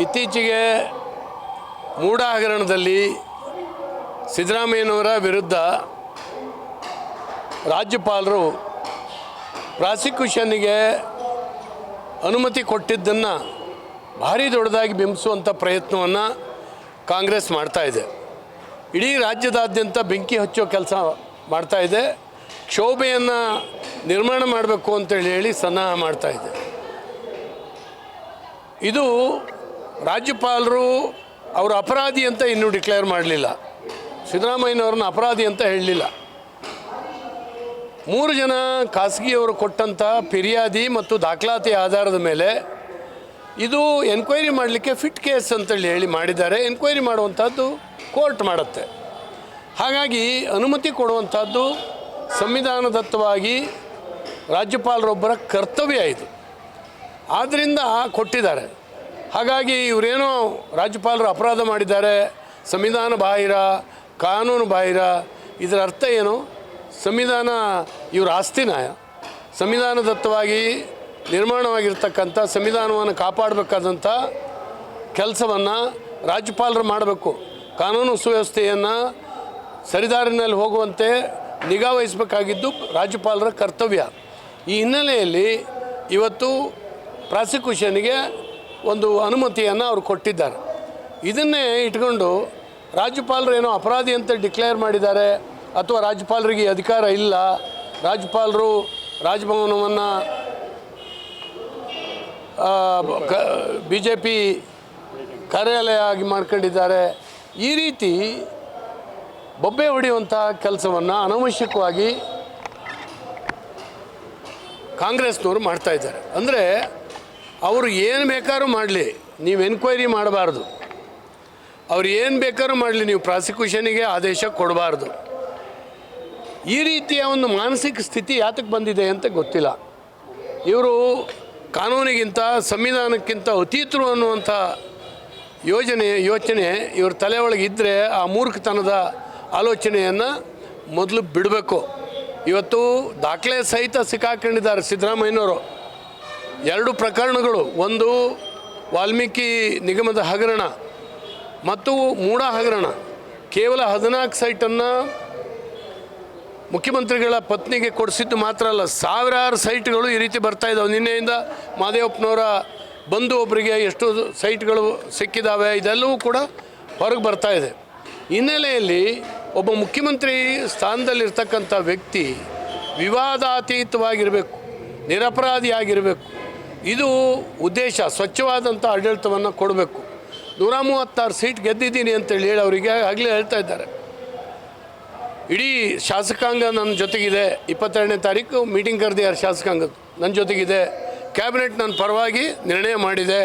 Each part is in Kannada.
ಇತ್ತೀಚೆಗೆ ಮೂಡ ಹಗರಣದಲ್ಲಿ ಸಿದ್ದರಾಮಯ್ಯನವರ ವಿರುದ್ಧ ರಾಜ್ಯಪಾಲರು ಪ್ರಾಸಿಕ್ಯೂಷನ್ನಿಗೆ ಅನುಮತಿ ಕೊಟ್ಟಿದ್ದನ್ನು ಭಾರಿ ದೊಡ್ಡದಾಗಿ ಬಿಂಬಿಸುವಂಥ ಪ್ರಯತ್ನವನ್ನು ಕಾಂಗ್ರೆಸ್ ಮಾಡ್ತಾಯಿದೆ. ಇಡೀ ರಾಜ್ಯದಾದ್ಯಂತ ಬೆಂಕಿ ಹಚ್ಚೋ ಕೆಲಸ ಮಾಡ್ತಾಯಿದೆ. ಕ್ಷೋಭೆಯನ್ನು ನಿರ್ಮಾಣ ಮಾಡಬೇಕು ಅಂತೇಳಿ ಹೇಳಿ ಸನ್ನಾಹ ಮಾಡ್ತಾಯಿದೆ. ಇದು ರಾಜ್ಯಪಾಲರು ಅವರು ಅಪರಾಧಿ ಅಂತ ಇನ್ನೂ ಡಿಕ್ಲೇರ್ ಮಾಡಲಿಲ್ಲ. ಸಿದ್ದರಾಮಯ್ಯನವ್ರನ್ನ ಅಪರಾಧಿ ಅಂತ ಹೇಳಲಿಲ್ಲ. 3 ಜನ ಖಾಸಗಿಯವರು ಕೊಟ್ಟಂಥ ಫಿರ್ಯಾದಿ ಮತ್ತು ದಾಖಲಾತಿ ಆಧಾರದ ಮೇಲೆ ಇದು ಎನ್ಕ್ವೈರಿ ಮಾಡಲಿಕ್ಕೆ ಫಿಟ್ ಕೇಸ್ ಅಂತೇಳಿ ಹೇಳಿ ಮಾಡಿದ್ದಾರೆ. ಎನ್ಕ್ವೈರಿ ಮಾಡುವಂಥದ್ದು ಕೋರ್ಟ್ ಮಾಡುತ್ತೆ. ಹಾಗಾಗಿ ಅನುಮತಿ ಕೊಡುವಂಥದ್ದು ಸಂವಿಧಾನದತ್ತವಾಗಿ ರಾಜ್ಯಪಾಲರೊಬ್ಬರ ಕರ್ತವ್ಯ ಇದು. ಆದ್ದರಿಂದ ಕೊಟ್ಟಿದ್ದಾರೆ. ಹಾಗಾಗಿ ಇವರೇನೋ ರಾಜ್ಯಪಾಲರು ಅಪರಾಧ ಮಾಡಿದ್ದಾರೆ, ಸಂವಿಧಾನ ಬಾಹಿರ, ಕಾನೂನು ಬಾಹಿರ, ಇದರ ಅರ್ಥ ಏನು? ಸಂವಿಧಾನ ಇವರ ಆಸ್ತಿನ ಸಂವಿಧಾನದತ್ತವಾಗಿ ನಿರ್ಮಾಣವಾಗಿರ್ತಕ್ಕಂಥ ಸಂವಿಧಾನವನ್ನು ಕಾಪಾಡಬೇಕಾದಂಥ ಕೆಲಸವನ್ನು ರಾಜ್ಯಪಾಲರು ಮಾಡಬೇಕು. ಕಾನೂನು ಸುವ್ಯವಸ್ಥೆಯನ್ನು ಸರಿದಾರಿನಲ್ಲಿ ಹೋಗುವಂತೆ ನಿಗಾ ವಹಿಸಬೇಕಾಗಿದ್ದು ರಾಜ್ಯಪಾಲರ ಕರ್ತವ್ಯ. ಈ ಹಿನ್ನೆಲೆಯಲ್ಲಿ ಇವತ್ತು ಪ್ರಾಸಿಕ್ಯೂಷನ್ಗೆ ಒಂದು ಅನುಮತಿಯನ್ನು ಅವರು ಕೊಟ್ಟಿದ್ದಾರೆ. ಇದನ್ನೇ ಇಟ್ಕೊಂಡು ರಾಜ್ಯಪಾಲರು ಏನೋ ಅಪರಾಧಿ ಅಂತ ಡಿಕ್ಲೇರ್ ಮಾಡಿದ್ದಾರೆ ಅಥವಾ ರಾಜ್ಯಪಾಲರಿಗೆ ಅಧಿಕಾರ ಇಲ್ಲ, ರಾಜ್ಯಪಾಲರು ರಾಜಭವನವನ್ನು BJP ಕಾರ್ಯಾಲಯ ಆಗಿ ಮಾಡ್ಕೊಂಡಿದ್ದಾರೆ, ಈ ರೀತಿ ಬೊಬ್ಬೆ ಹೊಡೆಯುವಂಥ ಕೆಲಸವನ್ನು ಅನವಶ್ಯಕವಾಗಿ ಕಾಂಗ್ರೆಸ್ನವರು ಮಾಡ್ತಾಯಿದ್ದಾರೆ. ಅಂದರೆ ಅವರು ಏನು ಬೇಕಾದ್ರೂ ಮಾಡಲಿ, ನೀವು ಎನ್ಕ್ವೈರಿ ಮಾಡಬಾರ್ದು. ಅವ್ರು ಏನು ಬೇಕಾದ್ರೂ ಮಾಡಲಿ, ನೀವು ಪ್ರಾಸಿಕ್ಯೂಷನಿಗೆ ಆದೇಶ ಕೊಡಬಾರ್ದು. ಈ ರೀತಿಯ ಒಂದು ಮಾನಸಿಕ ಸ್ಥಿತಿ ಯಾತಕ್ಕೆ ಬಂದಿದೆ ಅಂತ ಗೊತ್ತಿಲ್ಲ. ಇವರು ಕಾನೂನಿಗಿಂತ ಸಂವಿಧಾನಕ್ಕಿಂತ ಅತೀತರು ಅನ್ನುವಂಥ ಯೋಚನೆ ಇವ್ರ ತಲೆ ಒಳಗೆ ಇದ್ದರೆ ಆ ಮೂರ್ಖತನದ ಆಲೋಚನೆಯನ್ನು ಮೊದಲು ಬಿಡಬೇಕು. ಇವತ್ತು ದಾಖಲೆ ಸಹಿತ ಸಿಕ್ಕಾಕೊಂಡಿದ್ದಾರೆ ಸಿದ್ದರಾಮಯ್ಯನವರು. 2 ಪ್ರಕರಣಗಳು, ಒಂದು ವಾಲ್ಮೀಕಿ ನಿಗಮದ ಹಗರಣ ಮತ್ತು ಮೂಡ ಹಗರಣ. ಕೇವಲ 14 ಸೈಟನ್ನು ಮುಖ್ಯಮಂತ್ರಿಗಳ ಪತ್ನಿಗೆ ಕೊಡಿಸಿದ್ದು ಮಾತ್ರ ಅಲ್ಲ, ಸಾವಿರಾರು ಸೈಟ್ಗಳು ಈ ರೀತಿ ಬರ್ತಾಯಿದ್ದಾವೆ. ನಿನ್ನೆಯಿಂದ ಮಾದೇವಪ್ಪನವರ ಬಂಧು ಒಬ್ಬರಿಗೆ ಎಷ್ಟು ಸೈಟ್ಗಳು ಸಿಕ್ಕಿದ್ದಾವೆ, ಇದೆಲ್ಲವೂ ಕೂಡ ಹೊರಗೆ ಬರ್ತಾಯಿದೆ. ಹಿನ್ನೆಲೆಯಲ್ಲಿ ಒಬ್ಬ ಮುಖ್ಯಮಂತ್ರಿ ಸ್ಥಾನದಲ್ಲಿರ್ತಕ್ಕಂಥ ವ್ಯಕ್ತಿ ವಿವಾದಾತೀತವಾಗಿರಬೇಕು, ನಿರಪರಾಧಿಯಾಗಿರಬೇಕು. ಇದು ಉದ್ದೇಶ. ಸ್ವಚ್ಛವಾದಂಥ ಆಡಳಿತವನ್ನು ಕೊಡಬೇಕು. 136 ಸೀಟ್ ಗೆದ್ದಿದ್ದೀನಿ ಅಂತೇಳಿ ಹೇಳಿ ಅವರಿಗೆ ಆಗಲೇ ಹೇಳ್ತಾ ಇದ್ದಾರೆ. ಇಡೀ ಶಾಸಕಾಂಗ ನನ್ನ ಜೊತೆಗಿದೆ. 22ನೇ ತಾರೀಕು ಮೀಟಿಂಗ್ ಕರೆದಿದ್ದಾರೆ ಶಾಸಕಾಂಗದ, ನನ್ನ ಜೊತೆಗಿದೆ. ಕ್ಯಾಬಿನೆಟ್ ನನ್ನ ಪರವಾಗಿ ನಿರ್ಣಯ ಮಾಡಿದೆ.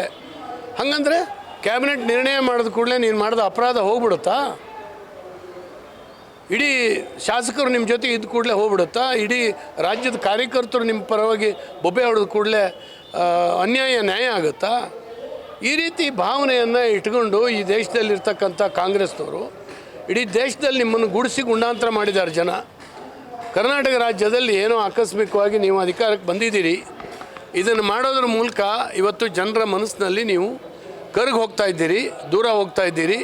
ಹಾಗಂದರೆ ಕ್ಯಾಬಿನೆಟ್ ನಿರ್ಣಯ ಮಾಡಿದ ಕೂಡಲೇ ನೀನು ಮಾಡಿದ ಅಪರಾಧ ಹೋಗ್ಬಿಡುತ್ತಾ? ಇಡೀ ಶಾಸಕರು ನಿಮ್ಮ ಜೊತೆ ಇದ್ದ ಕೂಡಲೇ ಹೋಗ್ಬಿಡುತ್ತಾ? ಇಡೀ ರಾಜ್ಯದ ಕಾರ್ಯಕರ್ತರು ನಿಮ್ಮ ಪರವಾಗಿ ಬೊಬ್ಬೆ ಹೊಡೆದ ಕೂಡಲೇ ನ್ಯಾಯ ಆಗುತ್ತಾ? ಈ ರೀತಿ ಭಾವನೆಯನ್ನು ಇಟ್ಕೊಂಡು ಈ ದೇಶದಲ್ಲಿರ್ತಕ್ಕಂಥ ಕಾಂಗ್ರೆಸ್ನವರು ಇಡೀ ದೇಶದಲ್ಲಿ ನಿಮ್ಮನ್ನು ಗುಡಿಸಿ ಗುಂಡಾಂತರ ಮಾಡಿದ್ದಾರೆ ಜನ. ಕರ್ನಾಟಕ ರಾಜ್ಯದಲ್ಲಿ ಏನೋ ಆಕಸ್ಮಿಕವಾಗಿ ನೀವು ಅಧಿಕಾರಕ್ಕೆ ಬಂದಿದ್ದೀರಿ. ಇದನ್ನು ಮಾಡೋದ್ರ ಮೂಲಕ ಇವತ್ತು ಜನರ ಮನಸ್ಸಿನಲ್ಲಿ ನೀವು ಕರಗಿ ಹೋಗ್ತಾ ಇದ್ದೀರಿ, ದೂರ ಹೋಗ್ತಾ ಇದ್ದೀರಿ.